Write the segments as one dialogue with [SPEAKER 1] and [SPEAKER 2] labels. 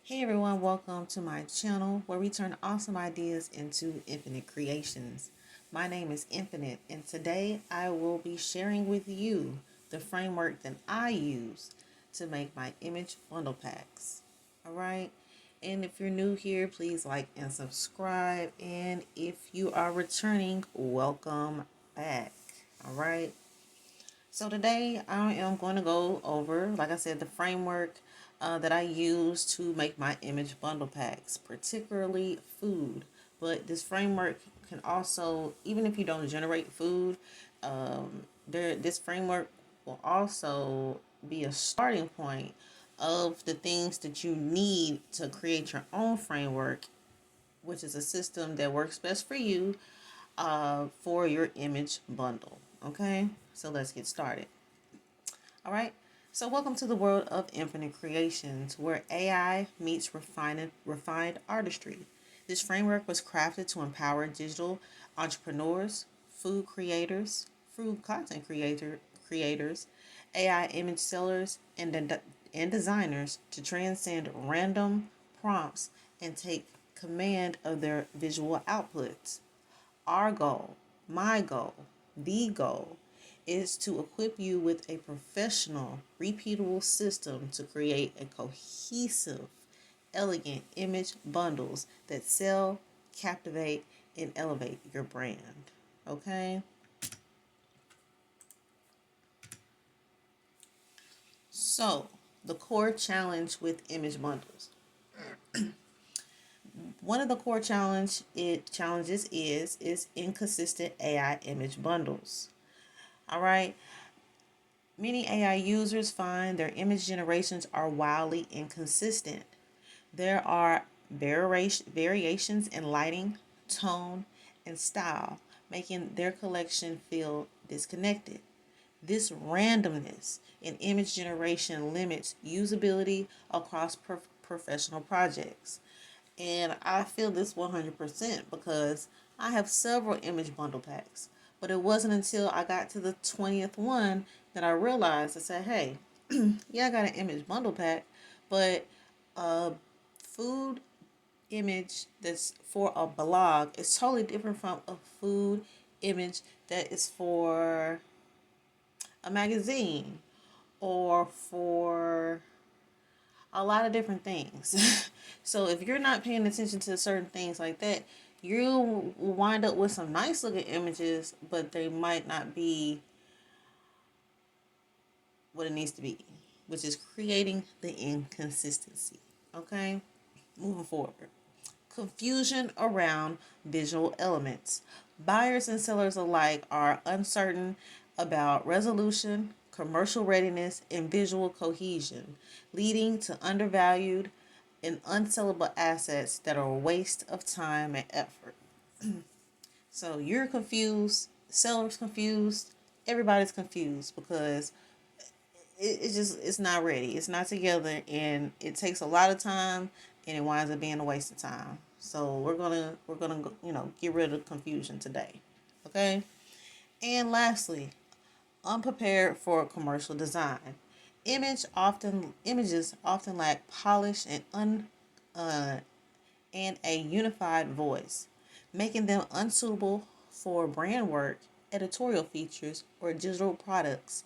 [SPEAKER 1] Hey everyone, welcome to my channel where we turn awesome ideas into infinite creations. My name is Infinite, and today I will be sharing with you the framework that I use to make my image bundle packs. Alright, and if you're new here, please like and subscribe, and if you are returning, welcome back. Alright, so today I am going to go over, like I said, the framework that I use to make my image bundle packs, particularly food. But this framework can also, even if you don't generate food, this framework will also be a starting point of the things that you need to create your own framework, which is a system that works best for you for your image bundle. Okay, so let's get started. All right. So welcome to the world of infinite creations, where AI meets refined artistry. This framework was crafted to empower digital entrepreneurs, food content creators, AI image sellers, and designers to transcend random prompts and take command of their visual outputs. Our goal, my goal, the goal is to equip you with a professional, repeatable system to create a cohesive, elegant image bundles that sell, captivate, and elevate your brand. Okay? So, the core challenge with image bundles. One of the core challenges is inconsistent AI image bundles. All right. Many AI users find their image generations are wildly inconsistent. There are variations in lighting, tone, and style, making their collection feel disconnected. This randomness in image generation limits usability across professional projects. And I feel this 100% because I have several image bundle packs. But it wasn't until I got to the 20th one that I realized, I said, hey, yeah, I got an image bundle pack, but a food image that's for a blog is totally different from a food image that is for a magazine or for a lot of different things. So if you're not paying attention to certain things like that, you will wind up with some nice looking images, but they might not be what it needs to be, which is creating the inconsistency. Okay, moving forward. Confusion around visual elements. Buyers and sellers alike are uncertain about resolution, commercial readiness, and visual cohesion, leading to undervalued and unsellable assets that are a waste of time and effort. So you're confused, seller's confused, everybody's confused because it's not ready. It's not together, and it takes a lot of time, and it winds up being a waste of time. So we're gonna get rid of confusion today, okay? And lastly, unprepared for commercial design. Images often lack polish uh, and a unified voice, making them unsuitable for brand work, editorial features, or digital product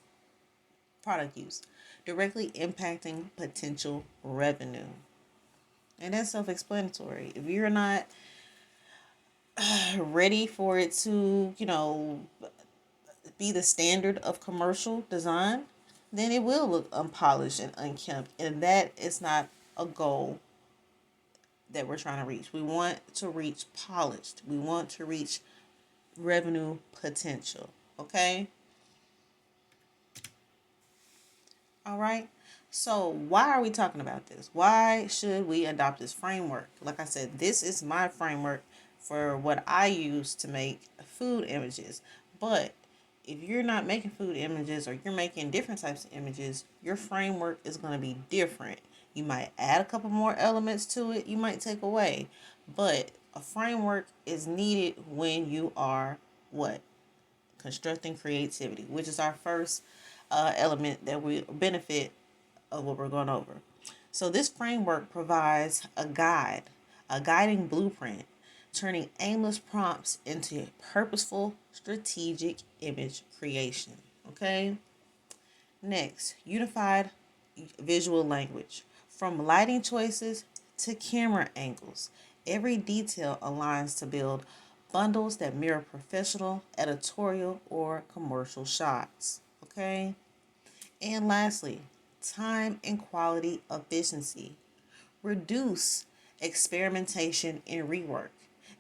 [SPEAKER 1] use, directly impacting potential revenue. And that's self-explanatory. If you're not ready for it to, be the standard of commercial design, then it will look unpolished and unkempt. And that is not a goal that we're trying to reach. We want to reach polished. We want to reach revenue potential. Okay? All right. So, why are we talking about this? Why should we adopt this framework? Like I said, this is my framework for what I use to make food images. But if you're not making food images or you're making different types of images, your framework is going to be different. You might add a couple more elements to it, you might take away. But a framework is needed when you are what? Constructing creativity, which is our first element that we benefit of what we're going over. So this framework provides a guiding blueprint, turning aimless prompts into purposeful, strategic image creation. Okay? Next, unified visual language. From lighting choices to camera angles, every detail aligns to build bundles that mirror professional, editorial, or commercial shots. Okay? And lastly, time and quality efficiency. Reduce experimentation and rework,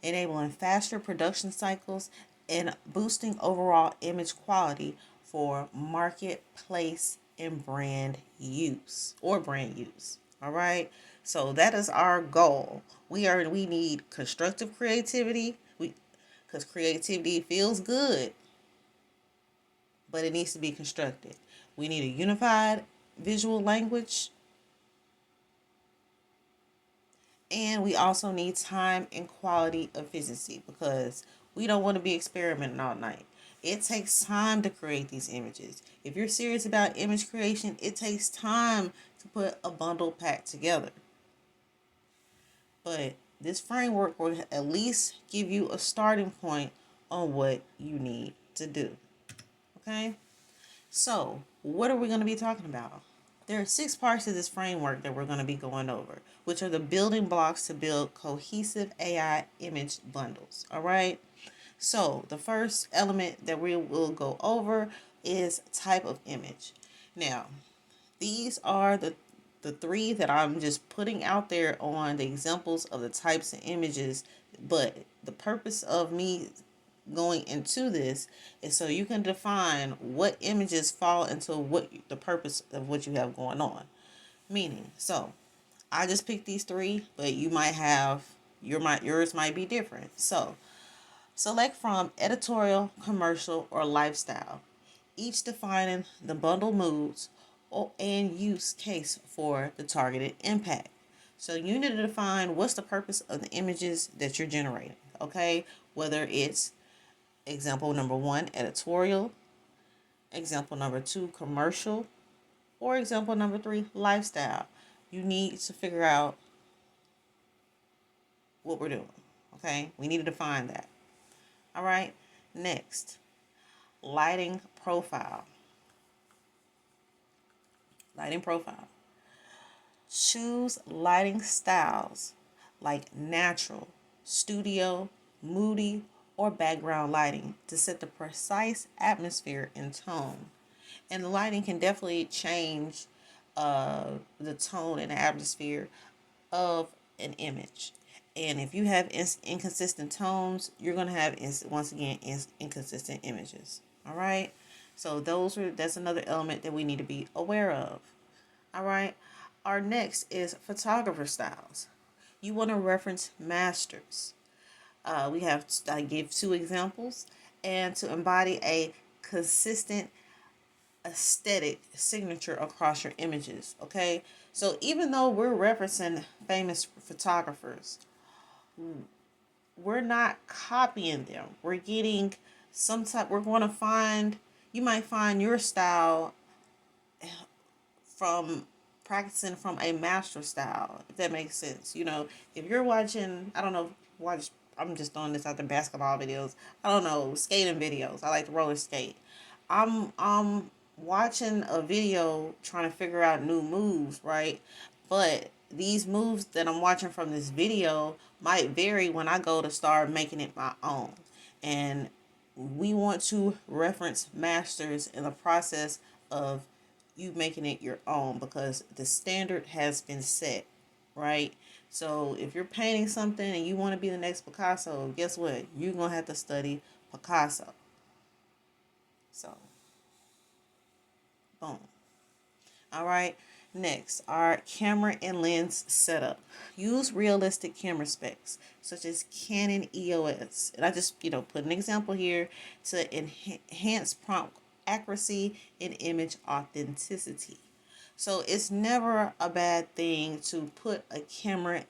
[SPEAKER 1] enabling faster production cycles and boosting overall image quality for marketplace and brand use. All right. So that is our goal. We need constructive creativity. Because creativity feels good, but it needs to be constructed. We need a unified visual language, and we also need time and quality efficiency because we don't want to be experimenting all night. It takes time to create these images. If you're serious about image creation, it takes time to put a bundle pack together. But this framework will at least give you a starting point on what you need to do. Okay? So, what are we going to be talking about? There are 6 parts of this framework that we're going to be going over, which are the building blocks to build cohesive AI image bundles. All right. So, the first element that we will go over is type of image. Now, these are the 3 that I'm just putting out there on the examples of the types of images, but the purpose of me going into this is so you can define what images fall into what the purpose of what you have going on. Meaning, so I just picked these 3, but you might have yours might be different. So select from editorial, commercial, or lifestyle, each defining the bundle moods and use case for the targeted impact. So you need to define what's the purpose of the images that you're generating. Okay, whether it's example number 1, editorial, example number 2, commercial, or example number 3, lifestyle. You need to figure out what we're doing. Okay, we need to define that. All right, next, lighting profile. Lighting profile. Choose lighting styles like natural, studio, moody, or background lighting to set the precise atmosphere and tone. And the lighting can definitely change the tone and the atmosphere of an image. And if you have inconsistent tones, you're going to have, once again, inconsistent images. All right. So that's another element that we need to be aware of. All right. Our next is photographer styles. You want to reference masters. I give 2 examples, and to embody a consistent aesthetic signature across your images. Okay. So even though we're referencing famous photographers, we're not copying them. We're getting we're going to find, you might find your style from practicing from a master style, if that makes sense. If you're watching, I don't know, I'm just throwing this out there, basketball videos, I don't know, skating videos. I like to roller skate. I'm watching a video trying to figure out new moves, right? But these moves that I'm watching from this video might vary when I go to start making it my own. And we want to reference masters in the process of you making it your own, because the standard has been set, right? So if you're painting something and you want to be the next Picasso, guess what? You're going to have to study Picasso. So, boom. All right. Next, our camera and lens setup. Use realistic camera specs, such as Canon EOS. And I just, put an example here to enhance prompt accuracy and image authenticity. So it's never a bad thing to put a camera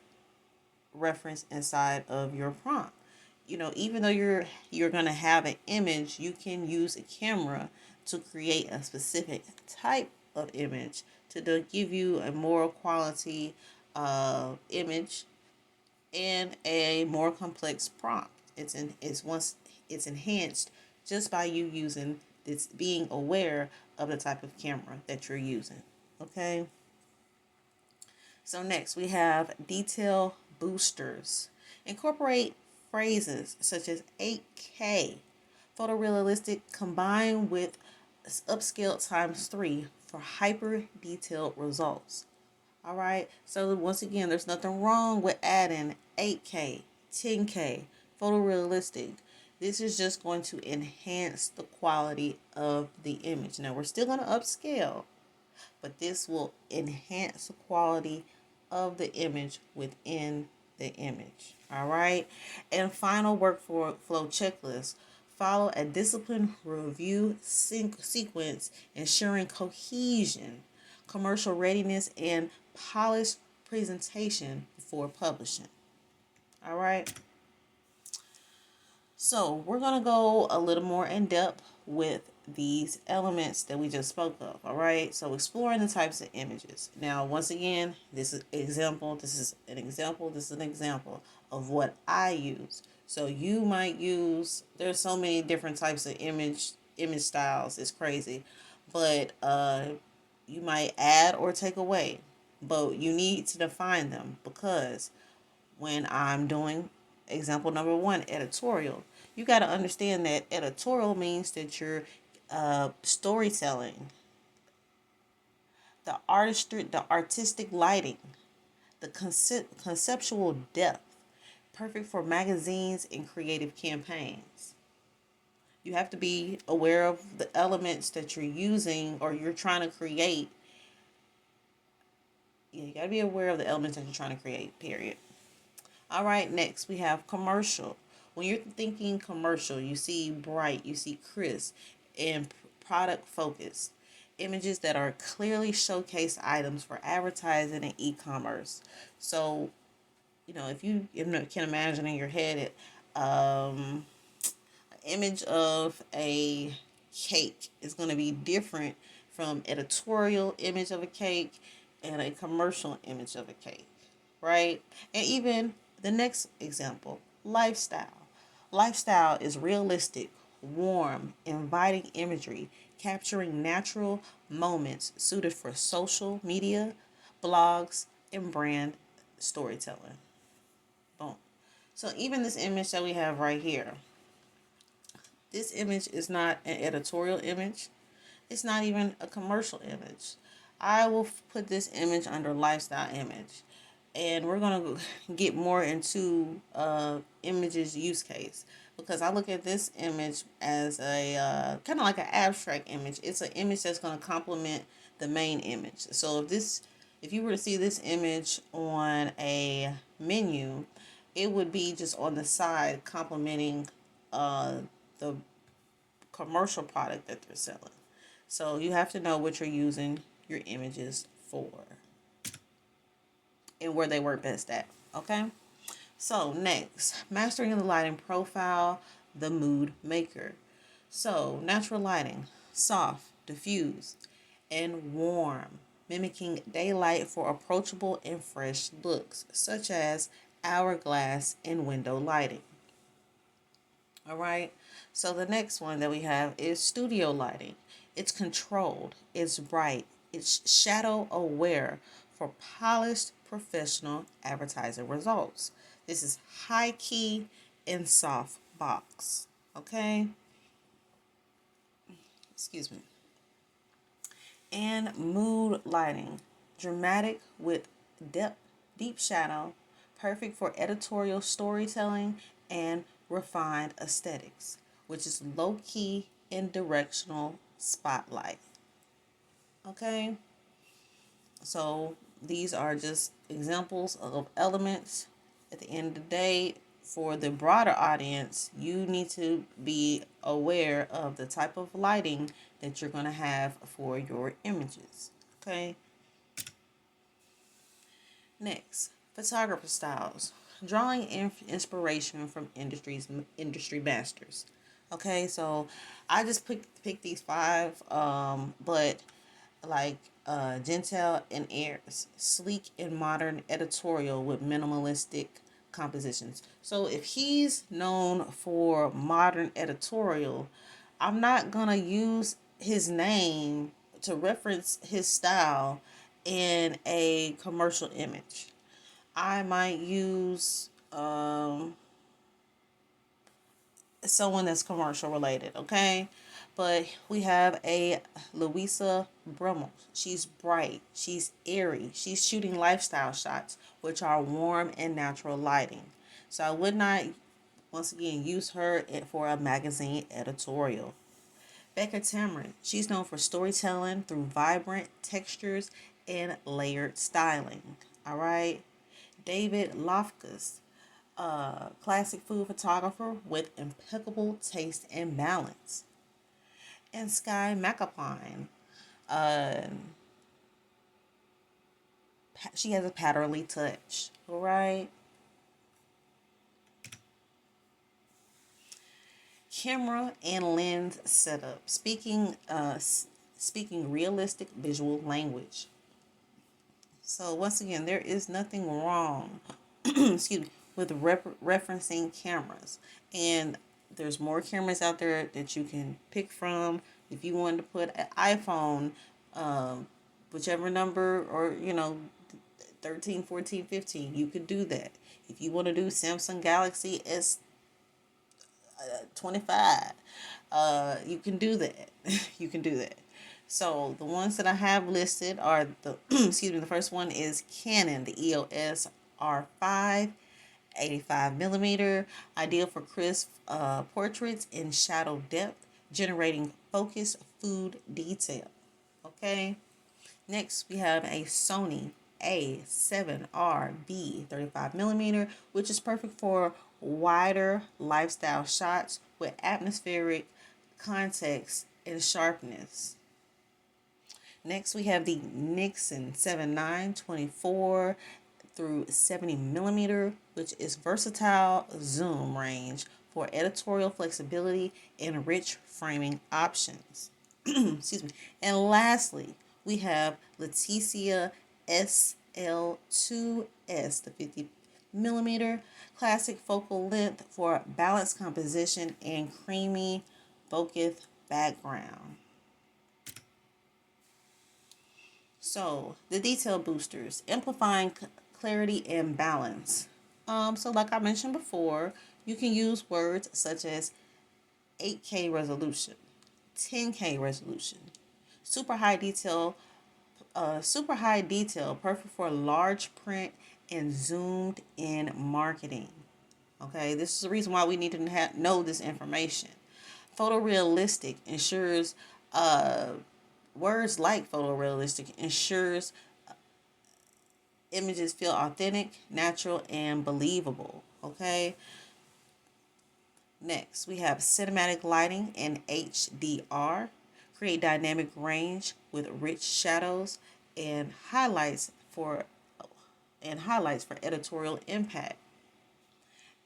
[SPEAKER 1] reference inside of your prompt. Even though you're going to have an image, you can use a camera to create a specific type of image to give you a more quality image and a more complex prompt. It's enhanced just by you using this, being aware of the type of camera that you're using. Okay. So next we have detail boosters. Incorporate phrases such as 8K, photorealistic combined with upscale times 3 for hyper detailed results. All right. So once again, there's nothing wrong with adding 8K, 10K, photorealistic. This is just going to enhance the quality of the image. Now we're still going to upscale, but this will enhance the quality of the image within the image. All right. And final workflow checklist. Follow a disciplined review sequence, ensuring cohesion, commercial readiness, and polished presentation before publishing. All right. So we're going to go a little more in depth with these elements that we just spoke of. All right. So exploring the types of images. Now, once again, this is example. This is an example. This is an example of what I use. So you might use, there's so many different types of image styles. It's crazy. But you might add or take away. But you need to define them, because when I'm doing example number 1, editorial, you got to understand that editorial means that you're storytelling, the artistic lighting, the conceptual depth, perfect for magazines and creative campaigns. You have to be aware of the elements that you're using or you're trying to create. Yeah, you got to be aware of the elements that you're trying to create, period. All right, next we have commercial. When you're thinking commercial, you see bright, you see crisp, and product focused. Images that are clearly showcase items for advertising and e-commerce. So, if you can imagine in your head it, an image of a cake is going to be different from editorial image of a cake and a commercial image of a cake, right? And even the next example, lifestyle. Lifestyle is realistic, warm, inviting imagery, capturing natural moments suited for social media, blogs, and brand storytelling. Boom. So even this image that we have right here, this image is not an editorial image. It's not even a commercial image. I will put this image under lifestyle image. And we're going to get more into images use case, because I look at this image as a kind of like an abstract image. It's an image that's going to complement the main image. So if you were to see this image on a menu, it would be just on the side complementing the commercial product that they're selling. So you have to know what you're using your images for and where they work best at. Okay. So next, mastering the lighting profile, the mood maker. So natural lighting, soft, diffuse, and warm, mimicking daylight for approachable and fresh looks, such as hourglass and window lighting. All right. So the next one that we have is studio lighting. It's controlled, it's bright, it's shadow aware for polished professional advertising results. This is high key and soft box. Okay. Excuse me. And mood lighting. Dramatic with depth, deep shadow, perfect for editorial storytelling and refined aesthetics, which is low key and directional spotlight. Okay, so these are just examples of elements. At the end of the day, for the broader audience, you need to be aware of the type of lighting that you're going to have for your images. Okay. Next, photographer styles. Drawing inspiration from industry masters. Okay, so I just picked these 5, but like Gentile and Ayers, sleek and modern editorial with minimalistic compositions. So if he's known for modern editorial, I'm not gonna use his name to reference his style in a commercial image. I might use someone that's commercial related, okay? But we have a Louisa Brummel. She's bright, she's airy, she's shooting lifestyle shots, which are warm and natural lighting. So I would not, once again, use her for a magazine editorial. Becca Tamron, she's known for storytelling through vibrant textures and layered styling. All right. David Lofkus, classic food photographer with impeccable taste and balance. And Sky McApine, uh, she has a patternly touch. All right. Camera and lens setup. Speaking realistic visual language. So once again, there is nothing wrong, excuse me, with referencing cameras, and there's more cameras out there that you can pick from. If you wanted to put an iPhone, whichever number, or 13, 14, 15, you could do that. If you want to do Samsung Galaxy S25, you can do that. You can do that. So the ones that I have listed are the excuse me, the first one is Canon, the EOS R5, 85 millimeter, ideal for crisp portraits in shadow depth, generating focused food detail. Okay. Next, we have a Sony A7RB 35 millimeter, which is perfect for wider lifestyle shots with atmospheric context and sharpness. Next, we have the Nixon 7924 through 70 millimeter, which is versatile zoom range for editorial flexibility and rich framing options. Excuse me. And lastly, we have Leticia SL2S, the 50 millimeter, classic focal length for balanced composition and creamy bokeh background. So the detail boosters, amplifying clarity and balance. So like I mentioned before, you can use words such as 8K resolution, 10K resolution, super high detail, perfect for large print and zoomed in marketing. Okay, this is the reason why we need to know this information. Photorealistic ensures words like photorealistic ensures images feel authentic, natural, and believable. Okay. Next, we have cinematic lighting and HDR. Create dynamic range with rich shadows and highlights for editorial impact.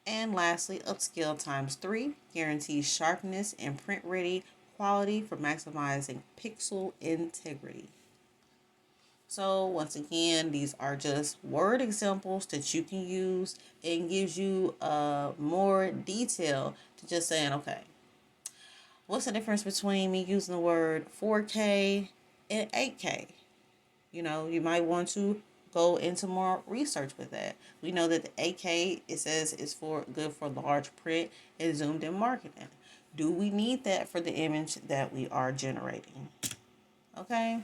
[SPEAKER 1] And lastly, upscale times 3 guarantees sharpness and print ready quality for maximizing pixel integrity. So once again, these are just word examples that you can use and gives you more detail to just saying, okay, what's the difference between me using the word 4K and 8K? You might want to go into more research with that. We know that the 8K, it says, is good for large print and zoomed in marketing. Do we need that for the image that we are generating? Okay.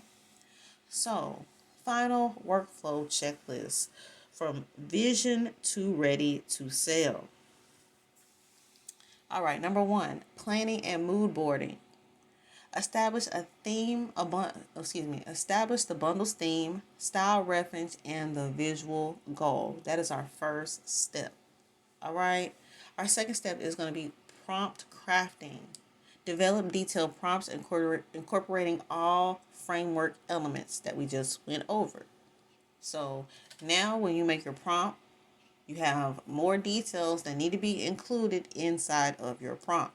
[SPEAKER 1] So, final workflow checklist from vision to ready to sell. All right, number 1, planning and mood boarding. Establish establish the bundle's theme, style reference, and the visual goal. That is our first step. All right. Our second step is going to be prompt crafting. Develop detailed prompts incorporating all framework elements that we just went over. So now when you make your prompt, you have more details that need to be included inside of your prompt.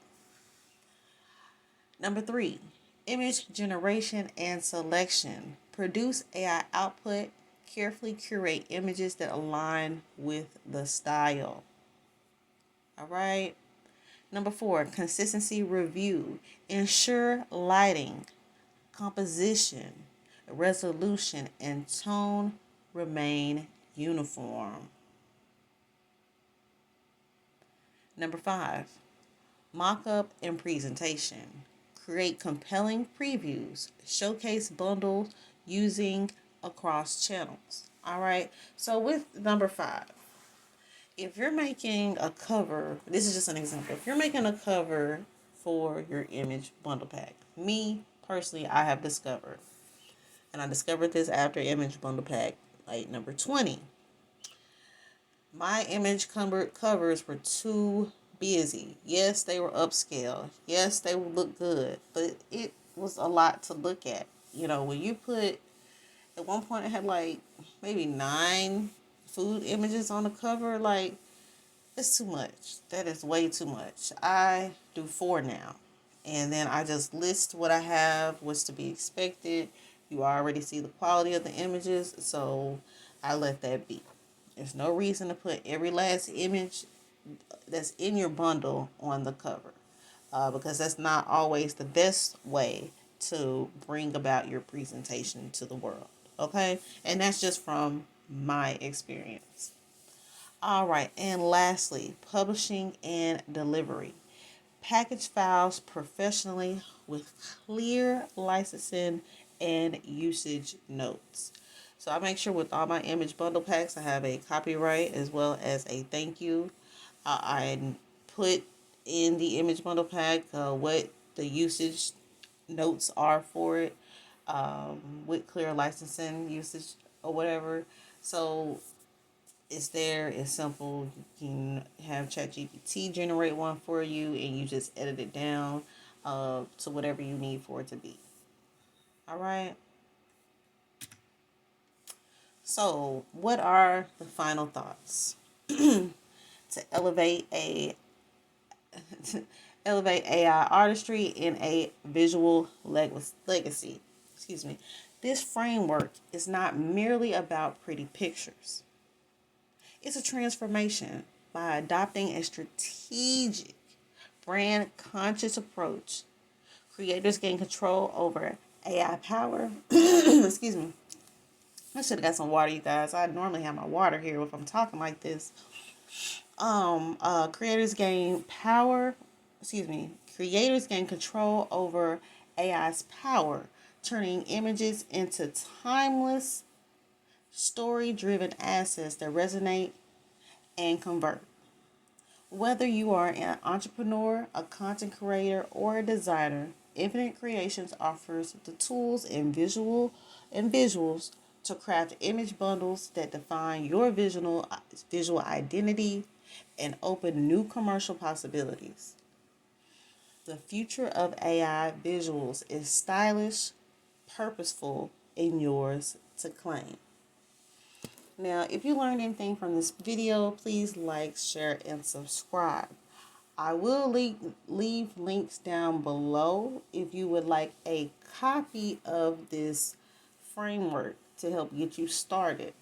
[SPEAKER 1] Number 3, Image generation and selection. Produce AI output. Carefully curate images that align with the style. All right. Number 4, consistency review. Ensure lighting, composition, resolution, and tone remain uniform. Number 5, mock-up and presentation. Create compelling previews. Showcase bundles using across channels. All right. So with number 5, if you're making a cover, this is just an example. If you're making a cover for your image bundle pack, me personally, I have discovered, and I discovered this after image bundle pack, like number 20. My image covers were too busy. Yes, they were upscale. Yes, they would look good, but it was a lot to look at. You know, when you put, at one point, I had like maybe 9 food images on the cover. Like, it's too much. That is way too much. I do 4 now. And then I just list what I have, what's to be expected. You already see the quality of the images, so I let that be. There's no reason to put every last image that's in your bundle on the cover, because that's not always the best way to bring about your presentation to the world. Okay? And that's just from my experience. All right, and lastly, publishing and delivery. Package files professionally with clear licensing and usage notes. So I make sure with all my image bundle packs, I have a copyright as well as a thank you. I put in the image bundle pack what the usage notes are for it, with clear licensing usage or whatever. So it's there. It's simple. You can have ChatGPT generate one for you, and you just edit it down to whatever you need for it to be. All right. So, what are the final thoughts? To elevate AI artistry in a visual legacy. Excuse me. This framework is not merely about pretty pictures. It's a transformation. By adopting a strategic, brand conscious approach, creators gain control over AI power. Excuse me. I should have got some water, you guys. I normally have my water here if I'm talking like this. Creators gain power. Excuse me. Creators gain control over AI's power, turning images into timeless, story-driven assets that resonate and convert. Whether you are an entrepreneur, a content creator, or a designer, Infinite Creations offers the tools and visuals to craft image bundles that define your visual identity and open new commercial possibilities. The future of AI visuals is stylish, purposeful, and yours to claim. Now, if you learned anything from this video, please like, share, and subscribe. I will leave links down below if you would like a copy of this framework to help get you started.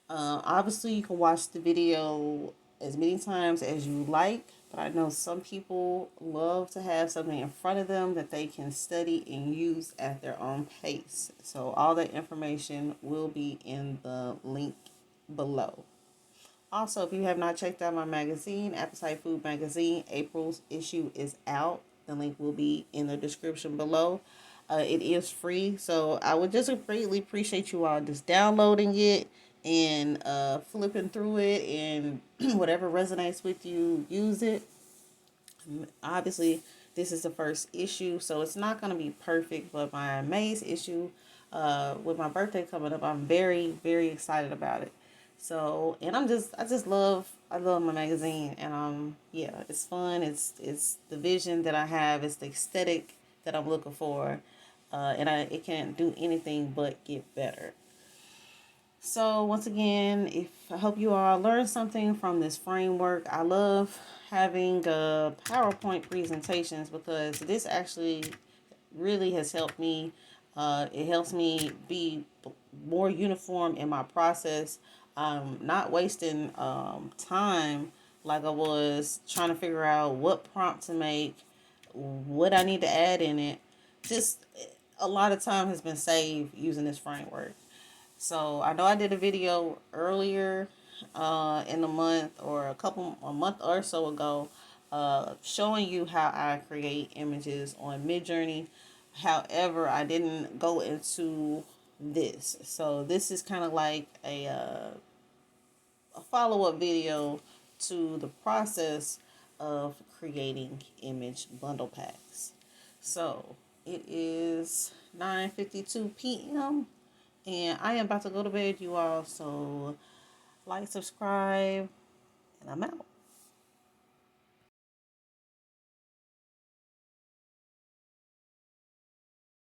[SPEAKER 1] Obviously, you can watch the video as many times as you like, but I know some people love to have something in front of them that they can study and use at their own pace. So all that information will be in the link below. Also, if you have not checked out my magazine, Appetite Food Magazine, April's issue is out. The link will be in the description below. It is free, so I would just greatly appreciate you all just downloading it and flipping through it, and whatever resonates with you, use it. Obviously, this is the first issue, so it's not going to be perfect, but my May's issue, with my birthday coming up, I'm very, very excited about it. So, and I love my magazine, and yeah, it's fun. It's the vision that I have. It's the aesthetic that I'm looking for, and it can't do anything but get better. So once again, I hope you all learned something from this framework. I love having PowerPoint presentations because this actually really has helped me. It helps me be more uniform in my process. Not wasting time like I was trying to figure out what prompt to make, what I need to add in it. Just a lot of time has been saved using this framework. So I know I did a video earlier in the month, or a month or so ago, showing you how I create images on Midjourney. However, I didn't go into this. So this is kind of like a follow up video to the process of creating image bundle packs. So it is 9:52 p.m. and I am about to go to bed, you all. So like, subscribe, and I'm out.